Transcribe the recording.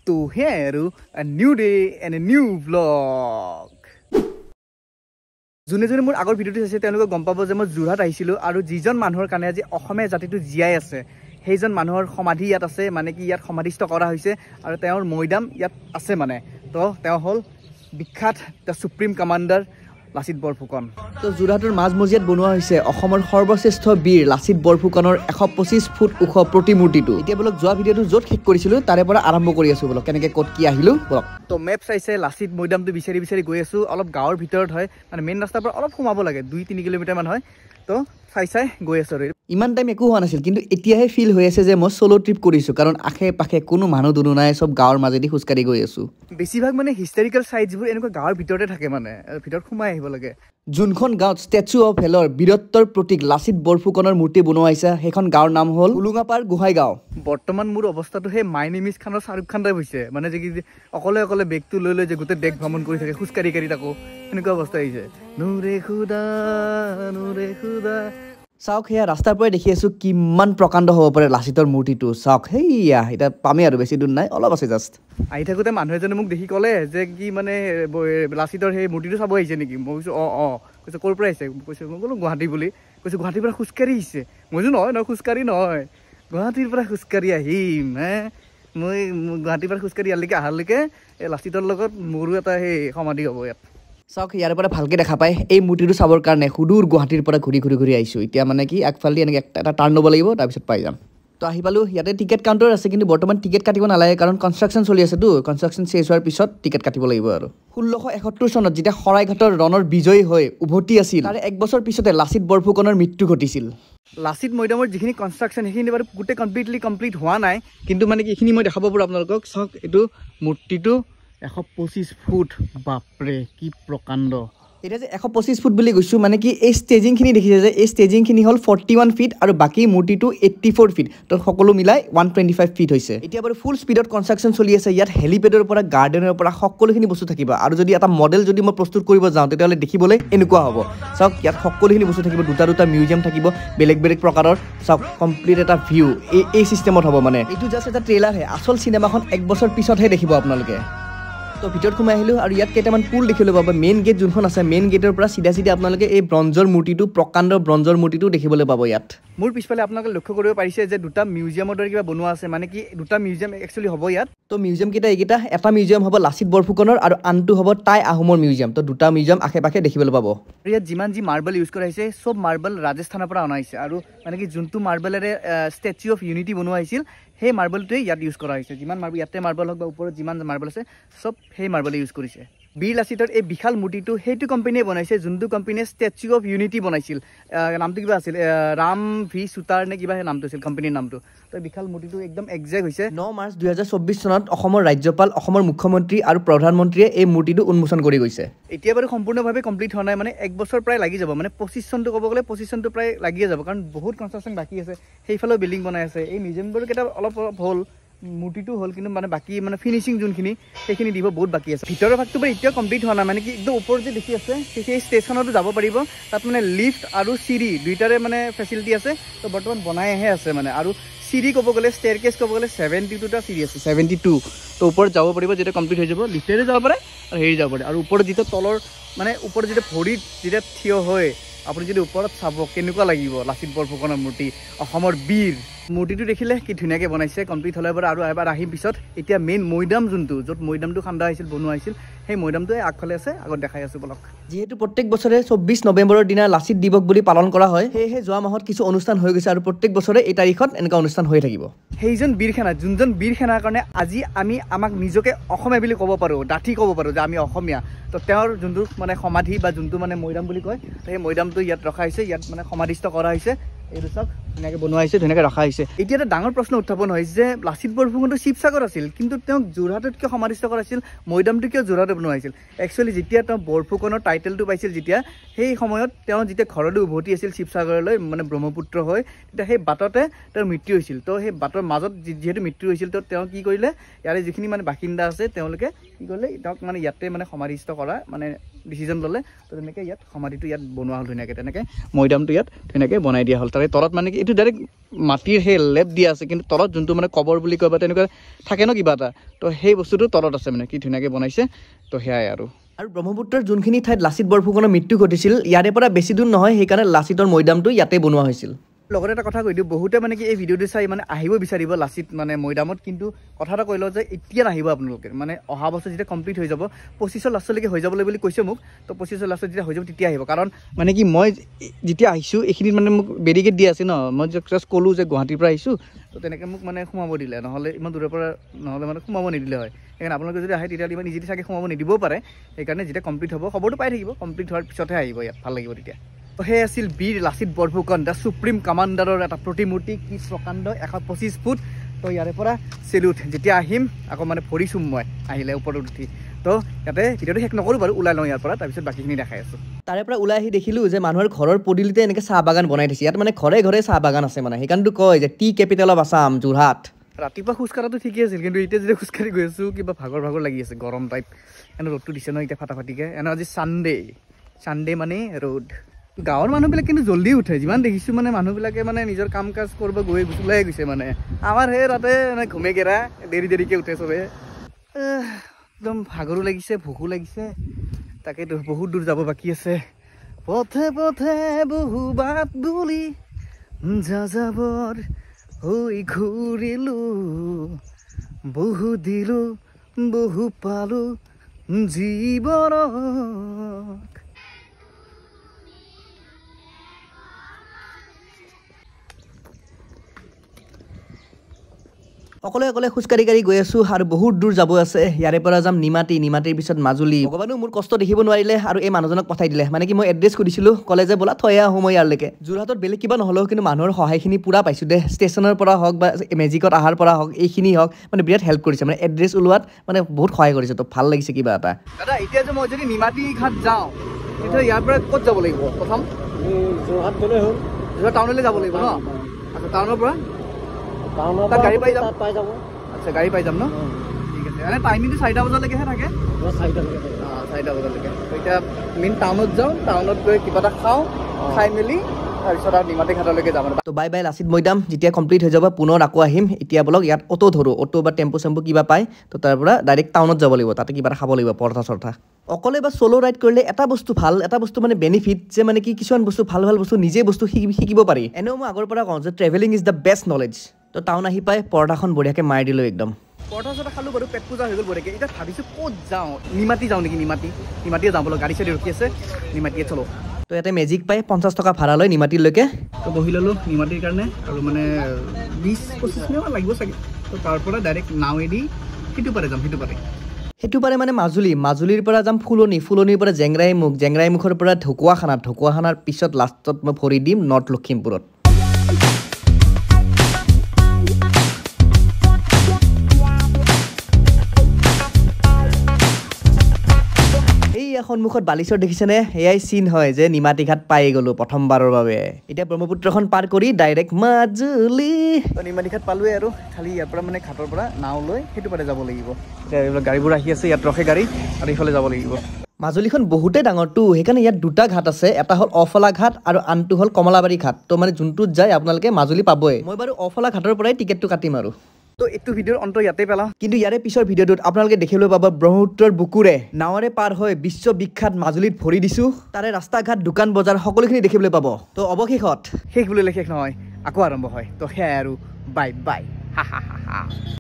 তো here আৰু a new day and a new vlog জুনে মোৰ আগৰ ভিডিওটো আছে তেওঁলোকে গম পাব যে মই জুৰহাট আহিছিলো আৰু যিজন মানুহৰ কাৰণে আজি অসমীয়া জাতিটো জীয়াই আছে সেইজন মানুহৰ সমাধি ইয়াত আছে মানে কি ইয়াত সমাধিস্থ কৰা হৈছে আৰু তেওঁৰ মৈদাম ইয়াত আছে মানে তো তেওঁ হল বিখ্যাত the supreme commander Lachit Borphukan তো জুৰহাটৰ মাজমজিয়াত বনোৱা হৈছে অসমৰ সৰ্বশ্ৰেষ্ঠ বীৰ লাচিত বৰফুকনৰ 125 ফুট ওখ প্ৰতিমূৰ্তিটো এতিয়া বলক যোৱা ভিডিওটো য'ত শেষ কৰিছিলো তাৰে পৰা আৰম্ভ কৰি আছো বলক কেনেকৈ ক'ত কি আহিলো বলক তো মেপ চাইছে লাচিত মৈদামটো বিচাৰি গৈ আছো অলপ গাঁৱৰ ভিতৰত হয় মানে মেইন ৰাস্তাৰ পৰা অলপ সোমাব লাগে 2-3 কিলোমিটাৰ মান হয় তো চাই গৈ আছো আৰু ইমান টাইম একো হোৱা নাছিল কিন্তু এতিয়াহে ফিল হৈ আছে যে মই সোলো ট্ৰিপ কৰিছো কাৰণ আখে পাখে কোনো মানুহ দুনু নাই সব গাঁৱৰ মাজেদি খুচকাৰি গৈ আছো বেছিভাগ মানে হিষ্টৰিকেল সাইটছবোৰ এনেকুৱা গাঁৱৰ ভিতৰতে থাকে মানে ভিতৰত সোমাই আহিব লাগে যোনখন গাঁৱত ষ্টেচু অফ হেলৰ বীৰত্বৰ প্ৰতীক লাচিত বৰফুকনৰ মূৰ্তি বনোৱা হৈছে সেইখন গাঁৱৰ নাম হ'ল উলুঙাপাৰ গোহাই গাঁও বৰ্তমান মোৰ অৱস্থাটো হে মাই নেম ইজ খানৰ শাহৰুখ খান টাইপ হৈছে মানে যে অকলে বেগটো লৈ যে গোটেই দেশ ভ্ৰমণ কৰি থাকে খুচকাৰি তাকো এনেকুৱা অৱস্থা আহিছে নুৰে খুদা চাওক সেয়া ৰাস্তাৰ পৰাই দেখি আছো কিমান প্ৰকাণ্ড হ'ব পাৰে লাচিতৰ মূৰ্তিটো চাওক হেয়া এটা পামেই আৰু বেছি দূৰ নাই অলপ আছে জাষ্ট আহি থাকোঁতে মানুহ এজনে মোক দেখি ক'লে যে কি মানে লাচিতৰ সেই মূৰ্তিটো চাব আহিছে নেকি মই কৈছোঁ অঁ কৈছে ক'ৰ পৰা আহিছে কৈছোঁ মই ক'লোঁ গুৱাহাটী বুলি কৈছোঁ গুৱাহাটীৰ পৰা খোজকাঢ়ি আহিছে মই কৈছোঁ নহয় খোজকাঢ়ি নহয় গুৱাহাটীৰ পৰা খোজকাঢ়ি আহিম মই গুৱাহাটীৰ পৰা খোজকাঢ়ি অহালৈকে এই লাচিতৰ লগত মোৰো এটা সেই সমাধি হ'ব ইয়াত চাওক ইয়াৰ পৰা ভালকৈ দেখা পায় এই মূৰ্তিটো চাবৰ কাৰণে সুদূৰ গুৱাহাটীৰ পৰা ঘূৰি আহিছোঁ এতিয়া মানে কি আগফালে এনেকৈ এটা টাৰ্ণ ল'ব লাগিব তাৰপিছত পাই যাম তো আহি পালোঁ ইয়াতে টিকেট কাউণ্টাৰ আছে কিন্তু বৰ্তমান টিকেট কাটিব নালাগে কাৰণ কনষ্ট্ৰাকশ্যন চলি আছেতো কনষ্ট্ৰাকশ্যন চেছ হোৱাৰ পিছত টিকেট কাটিব লাগিব আৰু 1671 চনত যেতিয়া শৰাইঘাটৰ ৰণৰ বিজয়ী হৈ উভতি আছিল তাৰে এক বছৰ পিছতে লাচিত বৰফুকনৰ মৃত্যু ঘটিছিল লাচিত মৈদামৰ যিখিনি কনষ্ট্ৰাকশ্যন সেইখিনি বাৰু গোটেই কমপ্লিট হোৱা নাই কিন্তু মানে কি এইখিনি মই দেখাব পাৰোঁ আপোনালোকক চাওক এইটো মূৰ্তিটো 125 ফুট বাপৰে কি প্ৰকাণ্ড এতিয়া যে 125 ফুট বুলি কৈছোঁ মানে কি এই ষ্টেজিংখিনি দেখিছে যে এই ষ্টেজিংখিনি হ'ল 41 ফিট আৰু বাকী মূৰ্তিটো 84 ফিট তো সকলো মিলাই 125 ফিট হৈছে এতিয়া বাৰু ফুল স্পীডত কনষ্ট্ৰাকশ্যন চলি আছে ইয়াত হেলিপেডৰ পৰা গাৰ্ডেনৰ পৰা সকলোখিনি বস্তু থাকিব আৰু যদি এটা মডেল যদি মই প্ৰস্তুত কৰিব যাওঁ তেতিয়াহ'লে দেখিবলৈ এনেকুৱা হ'ব চাওক ইয়াত সকলোখিনি বস্তু থাকিব দুটা মিউজিয়াম থাকিব বেলেগ প্ৰকাৰৰ চাওক কমপ্লিট এটা ভিউ এই চিষ্টেমত হ'ব মানে এইটো জাষ্ট এটা ট্ৰেইলাৰহে আচল চিনেমাখন এক বছৰ পিছতহে দেখিব আপোনালোকে তো ভিতৰত সোমাই আহিলোঁ আৰু ইয়াত কেইটামান পুল দেখিবলৈ পাব মেইন গেট যোনখন আছে মেইন গেটৰ পৰা চিধা আপোনালোকে এই ব্ৰঞ্জৰ মূৰ্তিটো প্ৰকাণ্ড ব্ৰঞ্জৰ মূৰ্তিটো দেখিবলৈ পাব ইয়াত মোৰ পিছফালে আপোনালোকে লক্ষ্য কৰিব পাৰিছে যে দুটা মিউজিয়ামৰ দৰে কিবা বনোৱা আছে মানে কি দুটা মিউজিয়াম একচুৱেলি হ'ব ইয়াত তো মিউজিয়াম এইকেইটা এটা মিউজিয়াম হ'ব লাচিত বৰফুকনৰ আৰু আনটো হ'ব টাই আহোমৰ মিউজিয়াম তো দুটা মিউজিয়াম আশে পাশে দেখিবলৈ পাব ইয়াত যিমান যি মাৰ্বল ইউজ কৰা হৈছে চব মাৰ্বল ৰাজস্থানৰ পৰা অনা হৈছে আৰু মানে কি যোনটো মাৰ্বলেৰে ষ্টেচু অফ ইউনিটি বনোৱা হৈছিল সেই মাৰ্বলটোৱে ইয়াত ইউজ কৰা হৈছে যিমান মাৰ্বল ইয়াতে মাৰ্বল হওক বা ওপৰত যিমান মাৰ্বল আছে চব সেই মাৰ্বলে ইউজ কৰিছে বীৰ লাচিতৰ এই বিশাল মূৰ্তিটো সেইটো কোম্পানীয়ে বনাইছে যোনটো কোম্পানীয়ে ষ্টেচু অফ ইউনিটি বনাইছিল নামটো কিবা আছিল ৰাম ভি সুতাৰ নে কিবা সেই নামটো আছিল কোম্পানীৰ নামটো তো বিশাল মূৰ্তিটো একদম একজেক্ট হৈছে 9 মাৰ্চ 2024 চনত অসমৰ ৰাজ্যপাল অসমৰ মুখ্যমন্ত্ৰী আৰু প্ৰধানমন্ত্ৰীয়ে এই মূৰ্তিটো উন্মোচন কৰি গৈছে এতিয়া বাৰু সম্পূৰ্ণভাৱে কমপ্লিট হোৱা নাই মানে এক বছৰ প্ৰায় লাগি যাব মানে 25 চনটো ক'ব গ'লে 25 চনটো প্ৰায় লাগিয়ে যাব কাৰণ বহুত কনষ্ট্ৰাকশ্যন বাকী আছে সেইফালেও বিল্ডিং বনাই আছে এই মিউজিয়ামবোৰ কেইটা অলপ হ'ল মূৰ্তিটো হ'ল কিন্তু মানে বাকী মানে ফিনিচিং যোনখিনি সেইখিনি দিব বহুত বাকী আছে ভিতৰৰ ভাগটো বাৰু এতিয়াও কমপ্লিট হোৱা নাই মানে কি একদম ওপৰত যে দেখি আছে সেই ষ্টেচনতো যাব পাৰিব তাত মানে লিফ্ট আৰু চিৰি দুইটাৰে মানে ফেচিলিটি আছে তো বৰ্তমান বনাইহে আছে মানে আৰু চিৰি ক'ব গ'লে ষ্টেয়াৰকেছ ক'ব গ'লে 72টা চিৰি আছে 72 তো ওপৰত যাব পাৰিব যেতিয়া কমপ্লিট হৈ যাব লিফ্টেৰে যাব পাৰে আৰু হেৰি যাব পাৰে আৰু ওপৰত যেতিয়া তলৰ মানে ওপৰত যেতিয়া ভৰিত যেতিয়া থিয় হয় আপুনি যদি ওপৰত চাব কেনেকুৱা লাগিব লাচিত বৰফুকনৰ মূৰ্তি অসমৰ বীৰ মূৰ্তিটো দেখিলে কি ধুনীয়াকৈ বনাইছে কমপ্লিট হ'লে বাৰু আৰু এবাৰ আহিম পিছত এতিয়া মেইন মৈদাম যোনটো য'ত মৈদামটো খান্দা হৈছিল বনোৱা হৈছিল সেই মৈদামটোৱে আগফালে আছে আগত দেখাই আছোঁ বলক যিহেতু প্ৰত্যেক বছৰে 24 নৱেম্বৰৰ দিনা লাচিত দিৱস বুলি পালন কৰা হয় সেয়েহে যোৱা মাহত কিছু অনুষ্ঠান হৈ গৈছে আৰু প্ৰত্যেক বছৰে এই তাৰিখত এনেকুৱা অনুষ্ঠান হৈ থাকিব সেইজন বীৰ সেনা যোনজন বীৰ সেনাৰ কাৰণে আজি আমাক নিজকে অসমীয়া বুলি ক'ব পাৰোঁ ডাঠি ক'ব পাৰোঁ যে আমি অসমীয়া তো তেওঁৰ যোনটো মানে সমাধি বা যোনটো মানে মৈদাম বুলি কয় সেই মৈদামটো ইয়াত ৰখা হৈছে ইয়াত মানে সমাধিস্থ কৰা হৈছে এইটো চাওক ধুনীয়াকৈ বনোৱা হৈছে ধুনীয়াকৈ ৰখা হৈছে এতিয়া এটা ডাঙৰ প্ৰশ্ন উত্থাপন হৈছে যে লাচিত বৰফুকনটো শিৱসাগৰ আছিল কিন্তু তেওঁক যোৰহাটত কিয় সমাধিস্থ কৰাইছিল মৈদামটো কিয় যোৰহাটত বনোৱা হৈছিল একচুৱেলি যেতিয়া তেওঁ বৰফুকনৰ টাইটেলটো পাইছিল যেতিয়া সেই সময়ত তেওঁ যেতিয়া ঘৰলৈ উভতি আছিল শিৱসাগৰলৈ মানে ব্ৰহ্মপুত্ৰ হৈ তেতিয়া সেই বাটতে তেওঁৰ মৃত্যু হৈছিল তো সেই বাটৰ মাজত যিহেতু মৃত্যু হৈছিল তো তেওঁ কি কৰিলে ইয়াৰে যিখিনি মানে বাসিন্দা আছে তেওঁলোকে কি কৰিলে তেওঁক মানে ইয়াতে মানে সমাধিস্থ কৰা মানে ডিচিজন ল'লে তো তেনেকৈ ইয়াত সমাধিটো ইয়াত বনোৱা হ'ল ধুনীয়াকৈ তেনেকৈ মৈদামটো ইয়াত ধুনীয়াকৈ বনাই দিয়া হ'ল তাৰে তলত মানে কি এইটো ডাইৰেক্ট মাটিৰ সেই লেপ দিয়া আছে কিন্তু তলত যোনটো মানে কবৰ বুলি কয় বা তেনেকুৱা থাকে ন কিবা এটা তো সেই বস্তুটো তলত আছে মানে কি ধুনীয়াকৈ বনাইছে তো সেয়াই আৰু ব্ৰহ্মপুত্ৰৰ যোনখিনি ঠাইত লাচিত বৰফুকনৰ মৃত্যু ঘটিছিল ইয়াৰে পৰা বেছি দূৰ নহয় সেইকাৰণে লাচিতৰ মৈদামটো ইয়াতে বনোৱা হৈছিল লগতে এটা কথা কৈ দিওঁ বহুতে মানে কি এই ভিডিঅ'টো চাই মানে আহিব বিচাৰিব লাচিত মানে মৈদামত কিন্তু কথা এটা কৈ লওঁ যে এতিয়া নাহিব আপোনালোকে মানে অহা বছৰ যেতিয়া কমপ্লিট হৈ যাব 25 লাষ্টলৈকে হৈ যাবলৈ বুলি কৈছে মোক তো 25 লাষ্টত যেতিয়া হৈ যাব তেতিয়া আহিব কাৰণ মানে কি মই যেতিয়া আহিছোঁ এইখিনিত মানে মোক বেৰিকেড দিয়া আছে ন মই জাষ্ট ক'লোঁ যে গুৱাহাটীৰ পৰা আহিছোঁ তো তেনেকৈ মোক মানে সোমাব দিলে নহ'লে ইমান দূৰৰ পৰা নহ'লে মানে সোমাব নিদিলে হয় সেইকাৰণে আপোনালোকে যদি আহে তেতিয়াহ'লে ইমান ইজিলি চাগে সোমাব নিদিবও পাৰে সেইকাৰণে যেতিয়া কমপ্লিট হ'ব খবৰটো পাই থাকিব কমপ্লিট হোৱাৰ পিছতহে আহিব ইয়াত ভাল লাগিব তেতিয়া তো সেই আছিল বীৰ লাচিত বৰফুকন দ্য সুপ্ৰিম কামাণ্ডাৰৰ এটা প্ৰতিমূৰ্তি কি প্ৰকাণ্ড 125 ফুট তো ইয়াৰে পৰা চেলুট যেতিয়া আহিম আকৌ মানে ভৰি চুম মই আহিলে ওপৰত উঠি তো ইয়াতে ভিডিঅ'টো শেষ নকৰোঁ বাৰু ওলাই লওঁ ইয়াৰ পৰা তাৰপিছত বাকীখিনি দেখাই আছোঁ তাৰে পৰা ওলাই আহি দেখিলোঁ যে মানুহৰ ঘৰৰ পদূলিতে এনেকৈ চাহ বাগান বনাই থৈছে ইয়াত মানে ঘৰে ঘৰে চাহ বাগান আছে মানে সেইকাৰণেতো কয় যে T capital of Assam Jorhat ৰাতিপুৱা খোজকাঢ়াটো ঠিকেই আছিল কিন্তু এতিয়া যেতিয়া খোজকাঢ়ি গৈ আছোঁ কিবা ভাগৰ লাগি আছে গৰম টাইপ এনে ৰ'দটো দিছে ন এতিয়া ফাটাফাটিকৈ এনে আজি চানডে মানে ৰ'দ গাঁৱৰ মানুহবিলাক কিন্তু জল্দি উঠে যিমান দেখিছোঁ মানে মানুহবিলাকে মানে নিজৰ কাম কাজ কৰিব গৈ ওলাই গৈছে মানে আমাৰ সেই তাতে মানে ঘুমে গেৰা দেৰিকৈ উঠে চবে একদম ভাগৰো লাগিছে ভোকো লাগিছে তাকেতো বহুত দূৰ যাব বাকী আছে পথে পথে বহু বাট বুলি যাযাবৰ হৈ ঘূৰিলোঁ বহু দিলোঁ বহু পালোঁ জীৱনক অকলে খোজকাঢ়ি গৈ আছোঁ আৰু বহুত দূৰ যাব আছে ইয়াৰে পৰা যাম নিমাতীৰ পিছত মাজুলী ভগৱানো মোৰ কষ্ট দেখিব নোৱাৰিলে আৰু এই মানুহজনক পঠাই দিলে মানে কি মই এড্ৰেছ সুধিছিলোঁ ক'লে যে বোলা থৈ আহোঁ মই ইয়ালৈকে যোৰহাটত বেলেগ কিবা নহ'লেও কিন্তু মানুহৰ সহায়খিনি পূৰা পাইছোঁ দে ষ্টেচনৰ পৰা হওক বা মেজিকত অহাৰ পৰা হওক এইখিনি হওক মানে বিৰাট হেল্প কৰিছে মানে এড্ৰেছ ওলোৱাত মানে বহুত সহায় কৰিছে তো ভাল লাগিছে কিবা এটা দাদা এতিয়া যে মই যদি নিমাতী ঘাট যাওঁ তেতিয়া ইয়াৰ পৰা ক'ত যাব লাগিব প্ৰথম যোৰহাট গ'লে হ'ল যোৰহাট টাউনলৈ যাব লাগিব ন আচ্ছা টাউনৰ পৰা গাড়ী পাই যাম আচ্ছা গাড়ী পাই যাম ন ঠিক আছে এনে টাইমিংটো 4টা বজালৈকেহে থাকে 4টা বজালৈকে এতিয়া মেইন টাউনত যাওঁ টাউনত গৈ কিবা এটা খাওঁ খাই মেলি তাৰপিছত আৰু নিমাতী ঘাটলৈকে যাম তো বাই লাচিত মৈদাম যেতিয়া কমপ্লিট হৈ যাব পুনৰ আকৌ আহিম এতিয়া বলক ইয়াত অটো ধৰোঁ অটো বা টেম্পু কিবা পায় তো তাৰ পৰা ডাইৰেক্ট টাউনত যাব লাগিব তাতে কিবা এটা খাব লাগিব পৰঠা চৰঠা অকলে বা চ'ল' ৰাইড কৰিলে এটা বস্তু ভাল এটা বস্তু মানে বেনিফিট যে মানে কি কিছুমান বস্তু ভাল বস্তু নিজে বস্তু শিকিব পাৰি এনেও মই আগৰ পৰা কওঁ যে travelling is the best knowledge তো টাউন আহি পাই পৰঠাখন বঢ়িয়াকৈ মাৰি দিলোঁ একদম পৰঠা চৰঠা খালোঁ বাৰু পেট পূজা হৈ গ'ল বঢ়িয়াকৈ এতিয়া ভাবিছোঁ ক'ত যাওঁ নিমাতী যাওঁ নেকি নিমাতীয়ে যাওঁ বলক গাড়ী চাড়ী ৰখি আছে নিমাতীয়ে চলো তো ইয়াতে মেজিক পাই 50 টকা ভাড়া লয় নিমাতীলৈকে তো বহি ল'লোঁ নিমাতীৰ কাৰণে আৰু মানে 20-25 মিনিটমান লাগিব চাগে তো তাৰ পৰা ডাইৰেক্ট নাৱেদি সিটো পাৰে মানে মাজুলীৰ পৰা যাম ফুলনিৰ পৰা জেংৰাইমুখৰ পৰা ঢকুৱাখানাৰ পিছত লাষ্টত মই ভৰি দিম নৰ্থ লখিমপুৰত সন্মুখত বালিচৰ দেখিছেনে এয়াই চিন হয় যে নিমাতী ঘাট পাই গ'লোঁ প্ৰথমবাৰৰ বাবে এতিয়া ব্ৰহ্মপুত্ৰখন পাৰ কৰি ডাইৰেক্ট মাজুলী নিমাতী ঘাট পালোৱে আৰু খালি ইয়াৰ পৰা মানে ঘাটৰ পৰা নাও লৈ সেইটো পাৰে যাব লাগিব এতিয়া এইবিলাক গাড়ীবোৰ আহি আছে ইয়াত ৰখে গাড়ী আৰু এইফালে যাব লাগিব মাজুলীখন বহুতেই ডাঙৰটো সেইকাৰণে ইয়াত দুটা ঘাট আছে এটা হ'ল অফলা ঘাট আৰু আনটো হ'ল কমলাবাৰী ঘাট তো মানে যোনটোত যায় আপোনালোকে মাজুলী পাবই মই বাৰু অফলা ঘাটৰ পৰাই টিকেটটো কাটিম আৰু তো এইটো ভিডিঅ'ৰ অন্ত ইয়াতে পেলাওঁ কিন্তু ইয়াৰে পিছৰ ভিডিঅ'টোত আপোনালোকে দেখিবলৈ পাব ব্ৰহ্মপুত্ৰৰ বুকুৰে নাৱেৰে পাৰ হৈ বিশ্ববিখ্যাত মাজুলীত ভৰি দিছোঁ তাৰে ৰাস্তা ঘাট দোকান বজাৰ সকলোখিনি দেখিবলৈ পাব তো অৱশেষত শেষ বুলিলে শেষ নহয় আকৌ আৰম্ভ হয় তো সেয়াই আৰু বাই